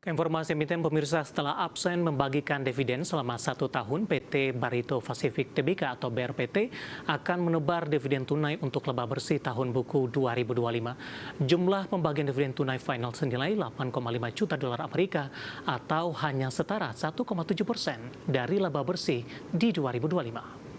Informasi emiten pemirsa, setelah absen membagikan dividen selama 1 tahun, PT Barito Pacific Tbk atau BRPT akan menebar dividen tunai untuk laba bersih tahun buku 2025. Jumlah pembagian dividen tunai final senilai 8,5 juta dolar Amerika atau hanya setara 1,7% dari laba bersih di 2025.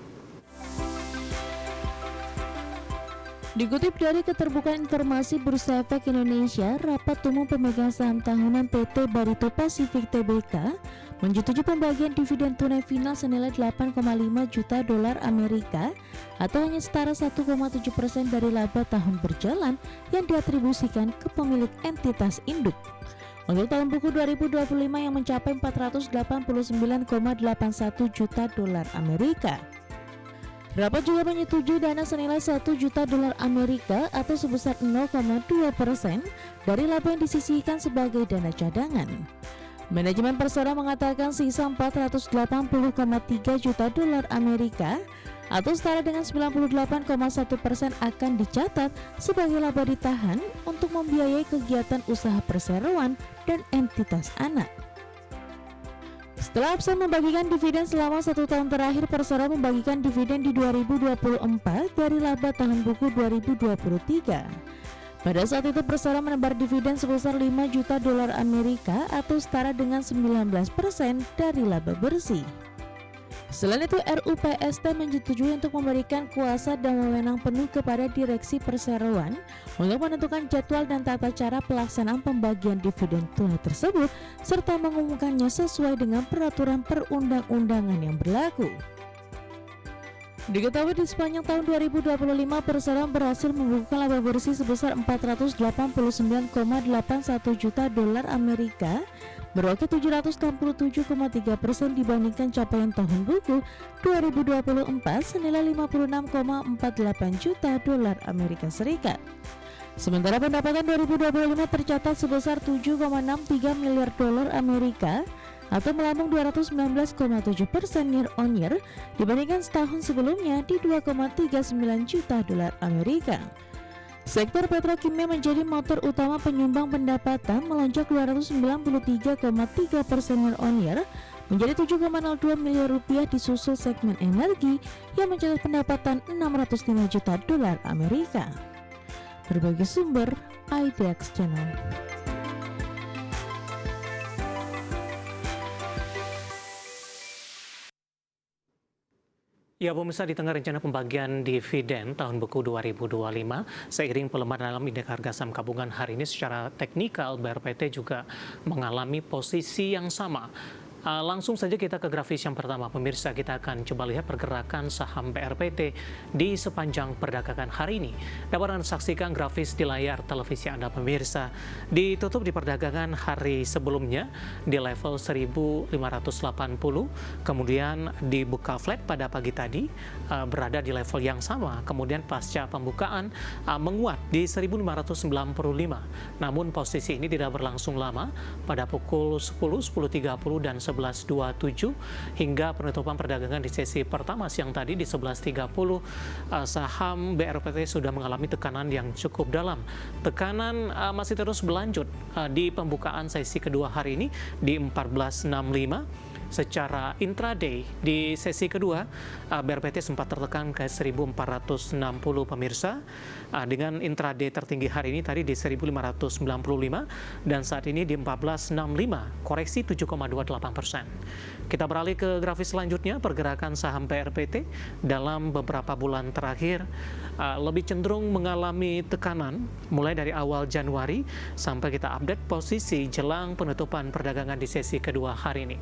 Dikutip dari Keterbukaan Informasi Bursa Efek Indonesia, Rapat Umum Pemegang Saham Tahunan PT Barito Pacific Tbk menyetujui pembagian dividen tunai final senilai 8,5 juta dolar Amerika atau hanya setara 1,7% dari laba tahun berjalan yang diatribusikan ke pemilik entitas induk. Untuk tahun buku 2025 yang mencapai 489,81 juta dolar Amerika. Rapat juga menyetujui dana senilai 1 juta dolar Amerika atau sebesar 0,2% dari laba yang disisihkan sebagai dana cadangan. Manajemen Persero mengatakan sisa 480,3 juta dolar Amerika atau setara dengan 98,1% akan dicatat sebagai laba ditahan untuk membiayai kegiatan usaha perseroan dan entitas anak. Setelah absen membagikan dividen selama 1 tahun terakhir, Persero membagikan dividen di 2024 dari laba tahun buku 2023. Pada saat itu Persero menebar dividen sebesar 5 juta dolar Amerika atau setara dengan 19% dari laba bersih. Selain itu, RUPST menyetujui untuk memberikan kuasa dan wewenang penuh kepada Direksi Perseroan untuk menentukan jadwal dan tata cara pelaksanaan pembagian dividen tunai tersebut serta mengumumkannya sesuai dengan peraturan perundang-undangan yang berlaku. Diketahui di sepanjang tahun 2025, Persero berhasil membukukan laba bersih sebesar 489,81 juta dolar Amerika, berokit 767,3% dibandingkan capaian tahun buku 2024 senilai 56,48 juta dolar Amerika Serikat. Sementara pendapatan 2025 tercatat sebesar 7,63 miliar dolar Amerika atau melambung 219,7% year on year dibandingkan setahun sebelumnya di 2,39 juta dolar Amerika. Sektor petrokimia menjadi motor utama penyumbang pendapatan, melonjak 293,3% year on year menjadi 7,02 miliar rupiah, disusul segmen energi yang mencatat pendapatan 605 juta dolar Amerika. Berbagai sumber IDX Channel. Ya, pemirsa, di tengah rencana pembagian dividen tahun buku 2025, seiring pelemahan dalam indeks harga saham gabungan hari ini secara teknikal, BRPT juga mengalami posisi yang sama. Langsung saja kita ke grafis yang pertama, pemirsa. Kita akan coba lihat pergerakan saham BRPT di sepanjang perdagangan hari ini. Dapat Anda saksikan grafis di layar televisi Anda, pemirsa. Ditutup di perdagangan hari sebelumnya di level 1580, kemudian dibuka flat pada pagi tadi berada di level yang sama. Kemudian pasca pembukaan menguat di 1595. Namun posisi ini tidak berlangsung lama. Pada pukul 10, 10.30 dan 11.27 hingga penutupan perdagangan di sesi pertama siang tadi di 11.30, saham BRPT sudah mengalami tekanan yang cukup dalam. Tekanan masih terus berlanjut di pembukaan sesi kedua hari ini di 1465. Secara intraday di sesi kedua, BRPT sempat tertekan ke 1460, pemirsa, dengan intraday tertinggi hari ini tadi di 1595 dan saat ini di 1465, koreksi 7,28%. Kita beralih ke grafis selanjutnya. Pergerakan saham BRPT dalam beberapa bulan terakhir lebih cenderung mengalami tekanan mulai dari awal Januari sampai kita update posisi jelang penutupan perdagangan di sesi kedua hari ini.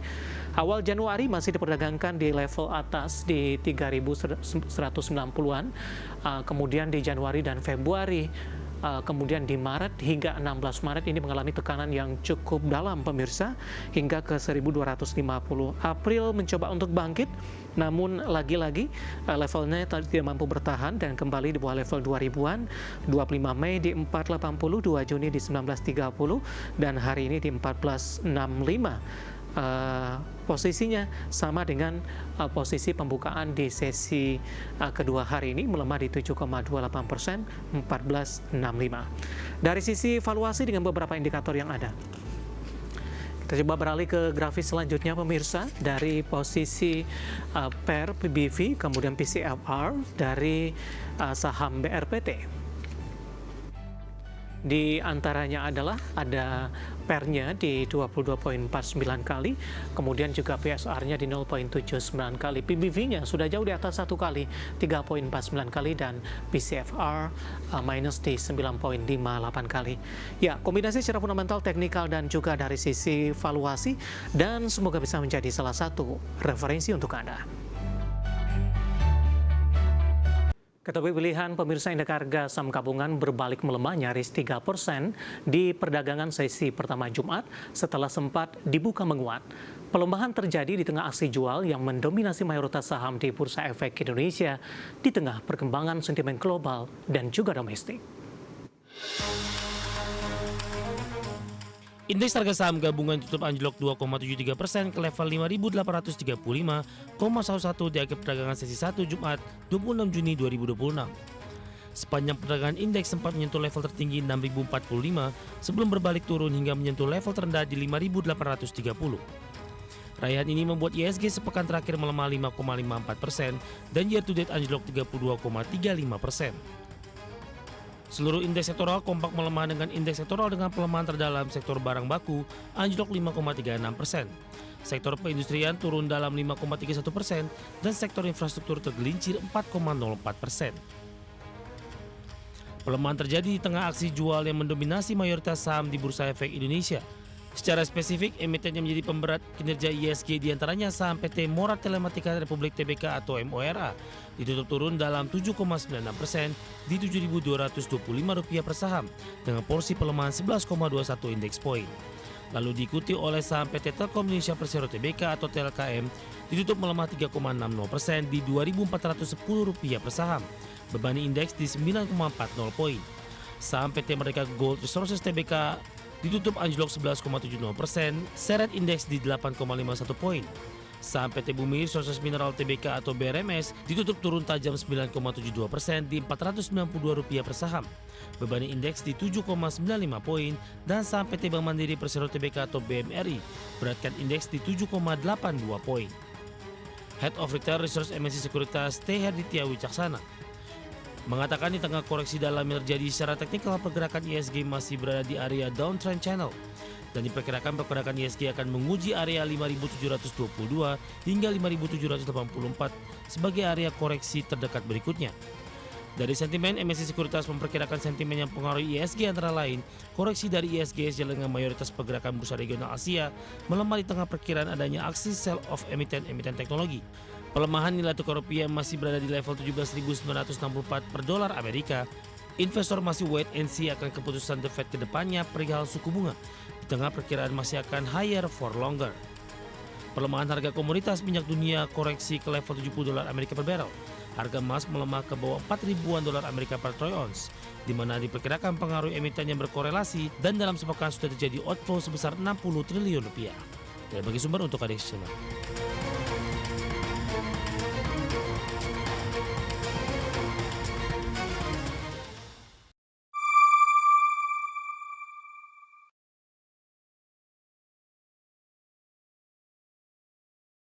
Awal Januari masih diperdagangkan di level atas di 3.190-an, kemudian di Januari dan Februari, kemudian di Maret hingga 16 Maret ini mengalami tekanan yang cukup dalam, pemirsa, hingga ke 1.250. April mencoba untuk bangkit, namun lagi-lagi levelnya tidak mampu bertahan dan kembali di bawah level 2000-an. 25 Mei di 480, 2 Juni di 1930, dan hari ini di 1465. Posisinya sama dengan posisi pembukaan di sesi kedua hari ini, melemah di 7,28%, 1465. Dari sisi valuasi dengan beberapa indikator yang ada, Kita coba beralih ke grafis selanjutnya pemirsa, dari posisi pair PBV kemudian PCFR dari saham BRPT. Di antaranya adalah ada pairnya di 22,49 kali, kemudian juga PSR-nya di 0,79 kali, PBV-nya sudah jauh di atas 1 kali, 3,49 kali, dan PCFR minus di 9,58 kali. Ya, kombinasi secara fundamental, teknikal, dan juga dari sisi valuasi, dan semoga bisa menjadi salah satu referensi untuk Anda. Ketahui pilihan pemirsa, indeks harga saham gabungan berbalik melemah nyaris 3% di perdagangan sesi pertama Jumat setelah sempat dibuka menguat. Pelemahan terjadi di tengah aksi jual yang mendominasi mayoritas saham di Bursa Efek Indonesia di tengah perkembangan sentimen global dan juga domestik. Indeks harga saham gabungan tutup anjlok 2,73% ke level 5.835,11 di akhir perdagangan sesi 1 Jumat 26 Juni 2026. Sepanjang perdagangan indeks sempat menyentuh level tertinggi 6.045 sebelum berbalik turun hingga menyentuh level terendah di 5.830. Raihan ini membuat IHSG sepekan terakhir melemah 5,54% dan year to date anjlok 32,35%. Seluruh indeks sektoral kompak melemah dengan indeks sektoral dengan pelemahan terdalam sektor barang baku anjlok 5,36%. Sektor perindustrian turun dalam 5,31% dan sektor infrastruktur tergelincir 4,04%. Pelemahan terjadi di tengah aksi jual yang mendominasi mayoritas saham di Bursa Efek Indonesia. Secara spesifik, emiten yang menjadi pemberat kinerja IHSG diantaranya saham PT Morat Telematika Republik Tbk atau MORA ditutup turun dalam 7,96% di Rp7.225 per saham dengan porsi pelemahan 11,21 indeks poin. Lalu diikuti oleh saham PT Telkom Indonesia Persero Tbk atau TLKM ditutup melemah 3,60% di Rp2.410 per saham, beban indeks di 9,40 poin. Saham PT Merdeka Gold Resources Tbk ditutup anjlok 11,70%, seret indeks di 8,51 poin. Saham PT Bumi Resources Mineral Tbk atau BRMS ditutup turun tajam 9,72% di Rp492 per saham. Beban indeks di 7,95 poin dan saham PT Bank Mandiri Persero Tbk atau BMRI beratkan indeks di 7,82 poin. Head of Retail Research MNC Sekuritas T. Herditya Wicaksana mengatakan di tengah koreksi dalam yang terjadi secara teknikal, pergerakan IHSG masih berada di area downtrend channel dan diperkirakan pergerakan IHSG akan menguji area 5.722 hingga 5.784 sebagai area koreksi terdekat berikutnya. Dari sentimen, MNC Sekuritas memperkirakan sentimen yang mempengaruhi IHSG antara lain koreksi dari IHSG sejalan dengan mayoritas pergerakan bursa regional Asia melemah di tengah perkiraan adanya aksi sell off emiten teknologi. Pelemahan nilai tukar rupiah masih berada di level 17.964 per dolar Amerika. Investor masih wait and see akan keputusan The Fed ke depannya perihal suku bunga di tengah perkiraan masih akan higher for longer. Pelemahan harga komoditas minyak dunia koreksi ke level 70 dolar Amerika per barrel. Harga emas melemah ke bawah 4 ribuan dolar Amerika per troy ounce, di mana diperkirakan pengaruh emiten yang berkorelasi dan dalam sepekan sudah terjadi outflow sebesar 60 triliun rupiah. Dari bagi sumber untuk Adex Channel.